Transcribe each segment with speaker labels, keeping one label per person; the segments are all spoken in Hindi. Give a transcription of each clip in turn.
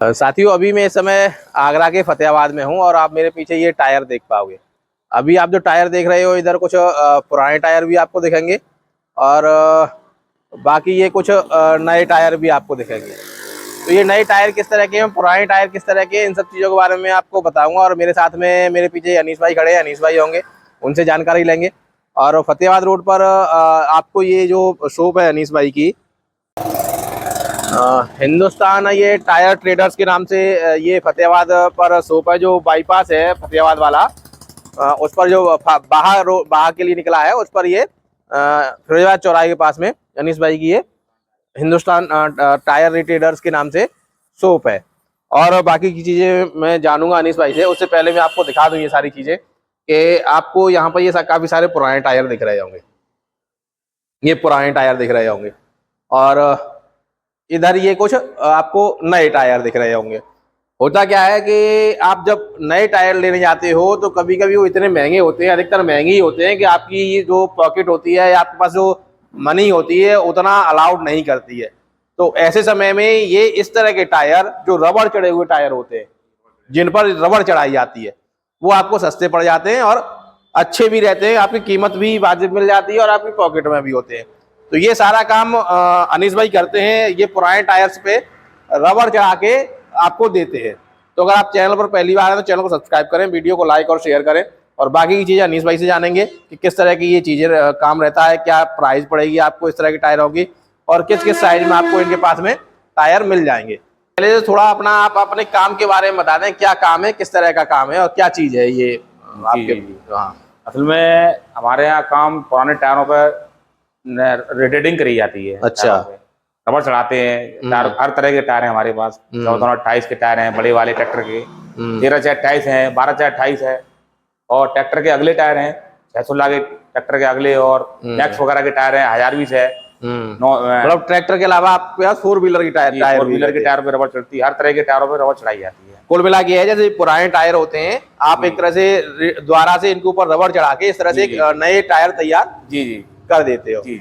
Speaker 1: साथियों, अभी मैं इस समय आगरा के फतेहाबाद में हूं और आप मेरे पीछे ये टायर देख पाओगे। अभी आप जो टायर देख रहे हो, इधर कुछ पुराने टायर भी आपको दिखेंगे और बाकी ये कुछ नए टायर भी आपको दिखेंगे। तो ये नए टायर किस तरह के हैं, पुराने टायर किस तरह के हैं, इन सब चीज़ों के बारे में आपको बताऊंगा। और मेरे साथ में मेरे पीछे अनीस भाई खड़े हैं, अनीस भाई होंगे, उनसे जानकारी लेंगे। और फतेहाबाद रोड पर आपको ये जो शॉप है अनीस भाई की, हिंदुस्तान ये टायर ट्रेडर्स के नाम से ये फतेहाबाद पर शॉप है, जो बाईपास है फतेहाबाद वाला, उस पर जो बाहर के लिए निकला है, उस पर ये फिरोजाबाद चौराहे के पास में अनीस भाई की ये हिंदुस्तान टायर रिटेलर्स के नाम से शॉप है। और बाकी की चीज़ें मैं जानूंगा अनीस भाई से। उससे पहले मैं आपको दिखा दूं ये सारी चीज़ें कि आपको यहाँ पर ये काफ़ी सारे पुराने टायर दिख रहे होंगे, ये पुराने टायर दिख रहे होंगे, और इधर ये कुछ आपको नए टायर दिख रहे होंगे। होता क्या है कि आप जब नए टायर लेने जाते हो तो कभी कभी वो इतने महंगे होते हैं, अधिकतर महंगे ही होते हैं, कि आपकी ये जो पॉकेट होती है या आपके पास जो मनी होती है उतना अलाउड नहीं करती है। तो ऐसे समय में ये इस तरह के टायर, जो रबड़ चढ़े हुए टायर होते हैं, जिन पर रबड़ चढ़ाई जाती है, वो आपको सस्ते पड़ जाते हैं और अच्छे भी रहते हैं, आपकी कीमत भी वाजिब मिल जाती है और आपकी पॉकेट में भी होते हैं। तो ये सारा काम अनीस भाई करते हैं, ये पुराने टायर्स पे रबड़ चढ़ा के आपको देते हैं। तो अगर आप चैनल पर पहली बार हैं तो चैनल को सब्सक्राइब करें, वीडियो को लाइक और शेयर करें, और बाकी की चीज़ें अनीस भाई से जानेंगे कि किस तरह की ये चीज़ें काम रहता है, क्या प्राइस पड़ेगी आपको इस तरह की टायरों की, और किस किस साइज में आपको इनके पास में टायर मिल जाएंगे। पहले थोड़ा आप अपने काम के बारे में बता दें, क्या काम है, किस तरह का काम है और क्या चीज़ है ये आपके। हाँ,
Speaker 2: असल में हमारे यहाँ काम पुराने टायरों पर रेटेडिंग करी जाती है।
Speaker 1: अच्छा,
Speaker 2: रबड़ चढ़ाते हैं, टायर हर तरह के टायर हैं हमारे पास। 1428 के टायर हैं, बड़े वाले ट्रैक्टर के 13/28 हैं, 12/28 है, और ट्रैक्टर के अगले टायर हैं 616 के ट्रैक्टर के अगले, और नेक्स वगैरह के टायर हैं 1020 है।
Speaker 1: मतलब ट्रैक्टर के अलावा आपके पास फोर व्हीलर की टायर,
Speaker 2: फोर व्हीलर के टायर पे रबड़ चढ़ती है, हर तरह के टायरों पे रबड़ चढ़ाई जाती है।
Speaker 1: कुल मिला के है, जैसे पुराने टायर होते हैं, आप एक तरह से द्वारा से इनके ऊपर रबड़ चढ़ा के इस तरह से नए टायर तैयार
Speaker 2: जी
Speaker 1: कर देते हो।
Speaker 2: जी।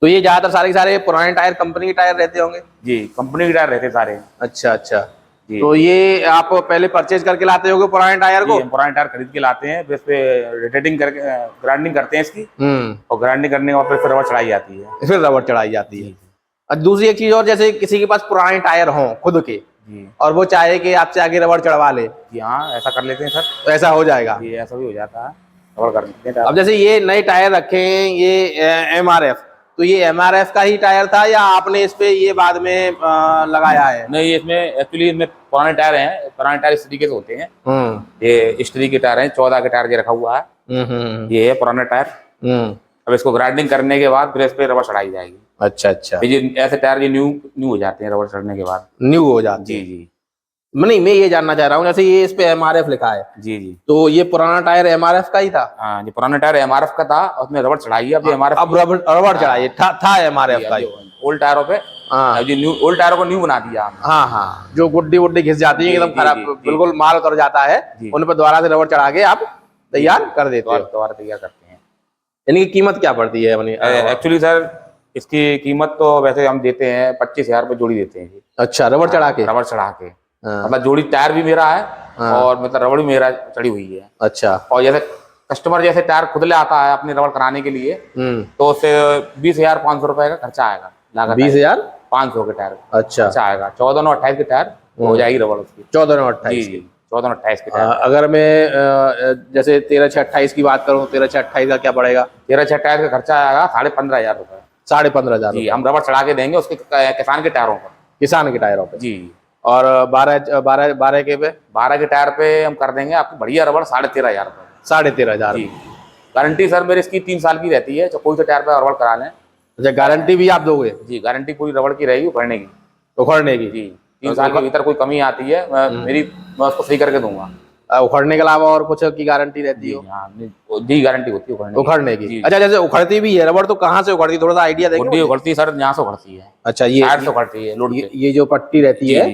Speaker 1: तो ये ज्यादातर सारे पुराने टायर कंपनी के टायर रहते होंगे।
Speaker 2: जी, कंपनी के टायर रहते सारे।
Speaker 1: अच्छा अच्छा। तो ये आप पहले परचेज करके लाते होगे पुराने टायर को?
Speaker 2: पुराने टायर खरीद के लाते हैं, फिर इस पे रोटेटिंग करके ग्राइंडिंग करते हैं इसकी, और ग्राइंडिंग करने के बाद फिर रबड़ चढ़ाई जाती है।
Speaker 1: फिर रबड़ चढ़ाई जाती है। और दूसरी एक चीज और, जैसे किसी के पास पुराने टायर हों खुद के और वो चाहे कि आपसे आगे रबड़ चढ़वा ले,
Speaker 2: जी हाँ, ऐसा कर लेते हैं सर।
Speaker 1: तो ऐसा हो जाएगा?
Speaker 2: जी, ऐसा भी हो जाता है, रबड़ कर लेते हैं।
Speaker 1: अब जैसे ये नए टायर रखे हैं, ये MRF, तो ये MRF का ही टायर था या आपने इस पे ये बाद में लगाया है?
Speaker 2: नहीं, इसमें एक्चुअली इसमें पुराने टायर हैं, पुराने टायर इस तरीके से होते हैं। ये इस तरीके के टायर हैं, 14 के टायर ये रखा हुआ है। ये है पुराने टायर। अब इसको ग्राइंडिंग करने के बाद फिर इस पे रबड़ चढ़ाई जाएगी।
Speaker 1: अच्छा अच्छा।
Speaker 2: ये ऐसे टायर ये न्यू हो जाते हैं, रबड़ चढ़ने के बाद
Speaker 1: न्यू हो जाते
Speaker 2: जी
Speaker 1: हैं।
Speaker 2: जी।
Speaker 1: नहीं, मैं ये जानना चाह रहा हूँ, जैसे ये इस पे MRF लिखा है,
Speaker 2: जी जी,
Speaker 1: तो ये पुराना टायर MRF का ही था?
Speaker 2: हाँ, ये पुराना टायर MRF का था, उसमें रबड़ चढ़ाई है। अब MRF,
Speaker 1: अब रबड़ चढ़ाई था MRF का ही।
Speaker 2: ओल्ड टायरों पे, हाँ, जो न्यू ओल्ड टायरों को न्यू बना दिया हमने।
Speaker 1: हाँ हाँ, जो गुड्डी वुड्डी घिस जाती है एकदम खराब, बिल्कुल माल उतर जाता है, उन पर दोबारा से रबड़ चढ़ा के आप तैयार कर देते हो?
Speaker 2: दोबारा तैयार करते हैं।
Speaker 1: इनकी कीमत क्या पड़ती है?
Speaker 2: एक्चुअली सर, इसकी कीमत तो वैसे हम देते हैं 25,000 रुपये जोड़ी देते हैं।
Speaker 1: अच्छा, रबड़ चढ़ा के?
Speaker 2: रबड़ चढ़ा के, मतलब जोड़ी टायर भी मेरा है और मतलब रबड़ भी मेरा चढ़ी हुई है।
Speaker 1: अच्छा। और
Speaker 2: जैसे कस्टमर जैसे टायर खुद ले आता है अपनी रबड़ कराने के लिए, तो उससे 20,500 रुपए का खर्चा आएगा। 20,500 के टायर
Speaker 1: अच्छा
Speaker 2: खर्चा आएगा। 14/28 के टायर हो जाएगी रबड़ उसकी।
Speaker 1: 14/28?
Speaker 2: जी, 14/28 के टायर।
Speaker 1: अगर मैं जैसे 13/6/28 की बात करूँ, 13/6/28 का क्या पड़ेगा?
Speaker 2: 13/6/28 का खर्चा आएगा 15,500 रुपए।
Speaker 1: 15,500
Speaker 2: जी, हम रबड़ चढ़ा के देंगे उसके किसान के टायरों पर।
Speaker 1: किसान के टायरों पे?
Speaker 2: जी।
Speaker 1: और 12 के पे?
Speaker 2: 12 के टायर पे हम कर देंगे आपको बढ़िया रबड़ 13,500 रुपए।
Speaker 1: 13,500?
Speaker 2: गारंटी सर मेरी इसकी 3 साल की रहती है, तो कोई सा टायर पे रबड़ करा लें।
Speaker 1: अच्छा, गारंटी भी आप दोगे?
Speaker 2: जी, गारंटी पूरी रबड़ की रहेगी, उखड़ने की।
Speaker 1: उखड़ने की?
Speaker 2: जी, 3 साल के भीतर कोई कमी आती है मैं उसको सही करके दूंगा।
Speaker 1: उखड़ने के अलावा और कुछ की गारंटी रहती है?
Speaker 2: जी, गारंटी होती है
Speaker 1: उखड़ने की। अच्छा, जैसे उखड़ती भी है रबड़, तो कहाँ से उखड़ती है, थोड़ा सा आइडिया देंगे?
Speaker 2: उखड़ती सर यहाँ से उखड़ती है। अच्छा,
Speaker 1: ये
Speaker 2: टायर से उखड़ती है, लोड पे।
Speaker 1: ये जो पट्टी रहती है,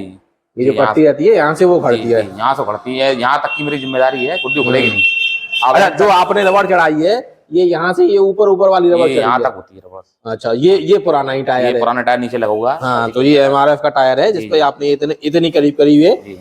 Speaker 1: ये जो पट्टी रहती है, यहाँ से वो उखड़ती है?
Speaker 2: यहाँ से उखड़ती है, यहाँ तक की मेरी जिम्मेदारी है, गुड्डी उखड़ेगी नहीं।
Speaker 1: अच्छा, जो आपने रबड़ चढ़ाई है ये यहाँ से ये ऊपर वाली रबड़
Speaker 2: ये यहाँ
Speaker 1: चढ़ी है।
Speaker 2: तक होती है रबड़।
Speaker 1: अच्छा, ये पुराना ही टायर
Speaker 2: ये
Speaker 1: है।
Speaker 2: पुराना टायर नीचे लगा हुआ है।
Speaker 1: हाँ, तो ये MRF का टायर है जिसपे आपने इतनी करीब ये
Speaker 2: जी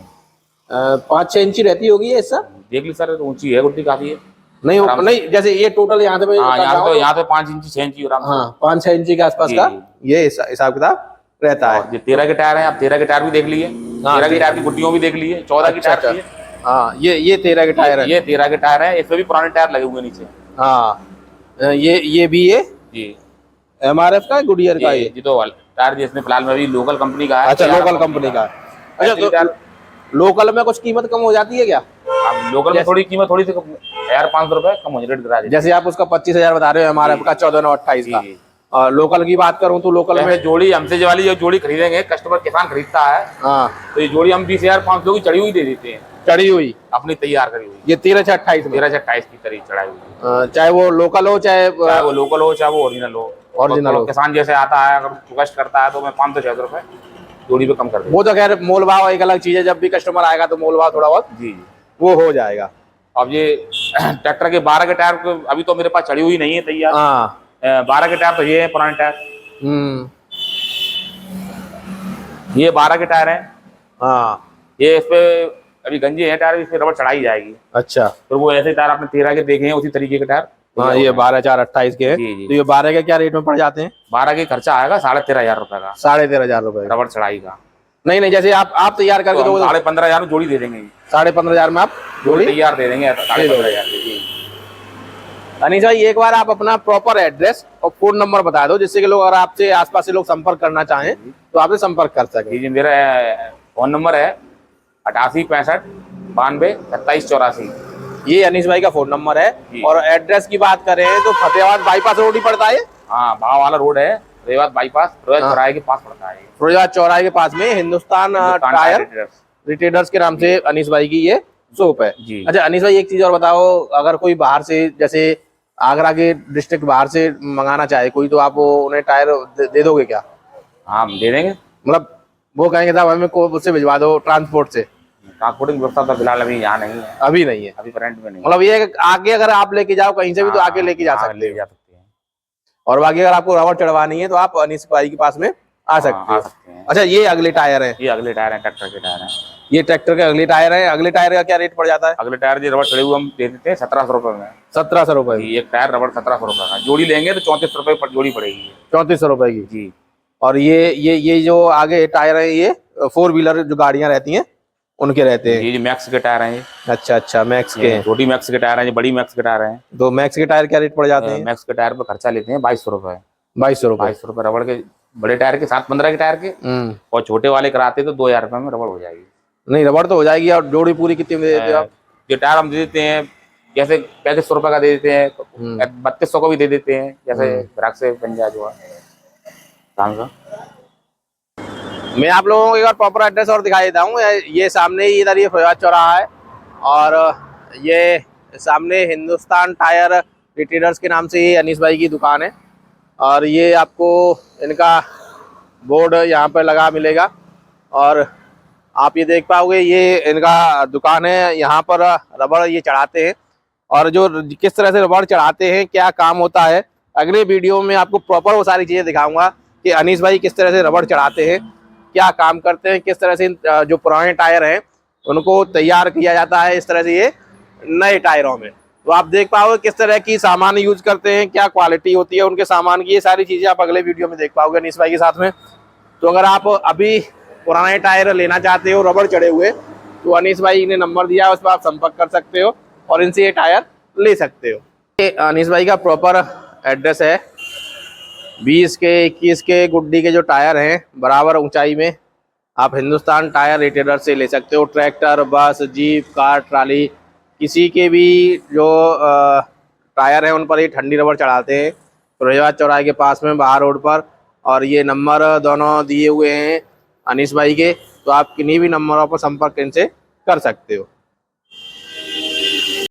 Speaker 1: 5-6 इंची रहती होगी ये सर।
Speaker 2: देख ली सर, ऊंची है गुड्डी काफी है।
Speaker 1: नहीं नहीं, जैसे ये टोटल यहाँ से
Speaker 2: हाँ यहाँ पे 5 इंची 6 इंची आराम से।
Speaker 1: हाँ 5-6 इंची के आसपास का ये हिसाब किताब रहता है।
Speaker 2: ये 13 के टायर है, आप 13 के टायर भी देख लिए, 13 के टायर की गुड्डियों भी देख लिए, 14 की टायर भी है।
Speaker 1: हाँ, ये 13 के टायर है।
Speaker 2: ये 13 के टायर है, इसमें भी पुराने टायर लगे हुए नीचे।
Speaker 1: हाँ, ये भी है
Speaker 2: जी
Speaker 1: MRF का है, गुडियर का
Speaker 2: ये तो टायर जिसमें फिलहाल में भी लोकल कंपनी का है।
Speaker 1: अच्छा, लोकल कंपनी का है। अच्छा, तो लोकल में कुछ कीमत कम हो जाती है क्या?
Speaker 2: लोकल में थोड़ी कीमत थोड़ी सी 1500 रुपए कम हो जाए, रेट करा देते।
Speaker 1: जैसे आप उसका 25,000 बता रहे हो MRF का, 14,928 का, और लोकल की बात करूं तो लोकल में
Speaker 2: जोड़ी हमसे जो वाली जो जोड़ी खरीदेंगे, कस्टमर किसान खरीदता है,
Speaker 1: हाँ,
Speaker 2: तो ये जोड़ी हम 20,500 की चढ़ी हुई दे देते हैं।
Speaker 1: चढ़ी हुई
Speaker 2: अपनी तैयार करी हुई।
Speaker 1: ये 13 से 28 में,
Speaker 2: 13 से 28 की तरीक चढ़ाई हुई,
Speaker 1: चाहे वो लोकल हो चाहे
Speaker 2: वो लोकल हो चाहे वो ओरिजिनल हो।
Speaker 1: ओरिजिनल हो।
Speaker 2: किसान जैसे आता है, अगर रिक्वेस्ट करता है तो मैं 500-600 रुपए जोड़ी पे कम कर दूंगा।
Speaker 1: वो तो खैर मोल भाव एक अलग चीज है, जब भी कस्टमर आएगा तो मोल भाव थोड़ा बहुत
Speaker 2: जी
Speaker 1: वो हो जाएगा।
Speaker 2: अब ये ट्रैक्टर के 12 के टायर को अभी तो मेरे पास चढ़ी हुई नहीं है तैयार।
Speaker 1: हाँ,
Speaker 2: 12 के टायर तो ये है पुराने टायर, ये 12 के टायर है।
Speaker 1: हाँ,
Speaker 2: ये इस पे अभी गंजे हैं टायर, इस पे रबड़ चढ़ाई जाएगी।
Speaker 1: अच्छा,
Speaker 2: तो वो ऐसे टायर आपने 13 के देखे हैं, उसी तरीके के टायर।
Speaker 1: हाँ, ये 12,428 के हैं।
Speaker 2: जी।
Speaker 1: तो ये 12 के क्या रेट में पड़ जाते हैं?
Speaker 2: 12 के खर्चा आएगा 13,500 रुपए का,
Speaker 1: 13,500 रुपए।
Speaker 2: रबड़ चढ़ाई का।
Speaker 1: नहीं, जैसे आप तैयार करके
Speaker 2: तो
Speaker 1: दोगे
Speaker 2: 15,500 में जोड़ी दे देंगे,
Speaker 1: 15,500 में आप जोड़ी
Speaker 2: तैयार दे देंगे 15,500 की।
Speaker 1: अनीस भाई, एक बार आप अपना प्रॉपर एड्रेस और फोन नंबर बता दो, जिससे कि लोग अगर आपसे आसपास से लोग संपर्क करना चाहें तो आपसे संपर्क कर सके।
Speaker 2: जी मेरा फोन नंबर है 88 65 92 27 84।
Speaker 1: ये अनीस भाई का फोन नंबर है। और एड्रेस की बात करें तो फतेहाबाद बाईपास रोड ही पड़ता है।
Speaker 2: हाँ, भाव वाला रोड है, फतेहाबाद बाईपास चौराहे के पास पड़ता है।
Speaker 1: फिरोजाबाद चौराहे के पास में हिंदुस्तान टायर रिटेलर्स के नाम से अनीस भाई की ये शॉप है
Speaker 2: जी।
Speaker 1: अच्छा अनीस भाई, एक चीज और बताओ, अगर कोई बाहर से, जैसे आगरा के डिस्ट्रिक्ट बाहर से मंगाना चाहे कोई, तो आप उन्हें टायर दे दोगे क्या?
Speaker 2: हाँ, दे देंगे।
Speaker 1: मतलब वो कहेंगे साहब हमें उससे भिजवा दो ट्रांसपोर्ट से?
Speaker 2: ट्रांसपोर्टिंग व्यवस्था तो फिलहाल अभी यहाँ नहीं है,
Speaker 1: अभी नहीं है,
Speaker 2: अभी करंट में नहीं।
Speaker 1: मतलब ये आगे अगर आप लेके जाओ कहीं से भी तो आगे लेके जा सकते हैं। और बाकी अगर आपको रबड़ चढ़वानी है तो आप अनीस भाई के पास में आ सकते हैं। अच्छा, ये अगले टायर है,
Speaker 2: ये अगले टायर है, ट्रैक्टर के टायर है।
Speaker 1: ये ट्रैक्टर के अगले टायर है। अगले टायर का क्या रेट पड़ जाता है?
Speaker 2: अगले टायर जो रबड़ चढ़े हुए हम दे देते हैं 1700 रुपए में।
Speaker 1: 1700 रुपए?
Speaker 2: एक टायर रबड़ 1700 रुपए का, जोड़ी लेंगे तो 3400 रुपए पर जोड़ी पड़ेगी।
Speaker 1: 3400 रुपए की
Speaker 2: जी।
Speaker 1: और ये जो आगे टायर है, ये 4 व्हीलर जो गाड़ियां रहती हैं उनके रहते हैं?
Speaker 2: ये मैक्स के टायर हैं।
Speaker 1: अच्छा, मैक्स के?
Speaker 2: छोटी मैक्स के टायर हैं, बड़ी मैक्स के टायर हैं।
Speaker 1: तो मैक्स के टायर क्या रेट पड़ जाते हैं?
Speaker 2: मैक्स के टायर पे खर्चा लेते हैं 2200 रुपए।
Speaker 1: 2200 रुपए?
Speaker 2: 2200 रुपए रबड़ के, बड़े टायर के साथ 15 के टायर के। और छोटे वाले कराते तो 2000 रुपए में रबड़ हो जाएगी। नहीं,
Speaker 1: रबड़ तो हो जाएगी। और जोड़ी पूरी कितनी में दे देते हो आप?
Speaker 2: जो टायर हम दे देते हैं, जैसे 3500 रुपए का दे देते हैं, 3200 का भी दे देते हैं, जैसे ग्राहक से बन जाए जो है।
Speaker 1: मैं आप लोगों को एक बार प्रॉपर एड्रेस और दिखाई देता हूँ। ये सामने ही इधर ये फिरोजाबाद चौराहा है, और ये सामने हिंदुस्तान टायर रिटेलर्स के नाम से ये अनीस भाई की दुकान है। और ये आपको इनका बोर्ड यहाँ पर लगा मिलेगा, और आप ये देख पाओगे ये इनका दुकान है। यहाँ पर रबड़ ये चढ़ाते हैं, और जो किस तरह से रबड़ चढ़ाते हैं, क्या काम होता है, अगले वीडियो में आपको प्रॉपर वो सारी चीज़ें दिखाऊंगा कि अनीस भाई किस तरह से रबड़ चढ़ाते हैं, क्या काम करते हैं, किस तरह से जो पुराने टायर हैं उनको तैयार किया जाता है इस तरह से ये नए टायरों में। तो आप देख पाओगे किस तरह की सामान यूज करते हैं, क्या क्वालिटी होती है उनके सामान की, ये सारी चीज़ें आप अगले वीडियो में देख पाओगे अनीस भाई के साथ में। तो अगर आप अभी पुराने टायर लेना चाहते हो रबड़ चढ़े हुए, तो अनीस भाई ने नंबर दिया है, उस पर आप संपर्क कर सकते हो और इनसे ये टायर ले सकते हो। ये अनीस भाई का प्रॉपर एड्रेस है। 20 के 21 के गुड्डी के जो टायर हैं बराबर ऊंचाई में, आप हिंदुस्तान टायर रिटेलर से ले सकते हो। ट्रैक्टर, बस, जीप, कार, ट्राली, किसी के भी जो टायर हैं उन पर ये ठंडी रबड़ चढ़ाते हैं। फिरोजाबाद चौराहे के पास में बाहर रोड पर, और ये नंबर दोनों दिए हुए हैं अनीस भाई के, तो आप किन्हीं भी नंबरों पर संपर्क इनसे कर सकते हो।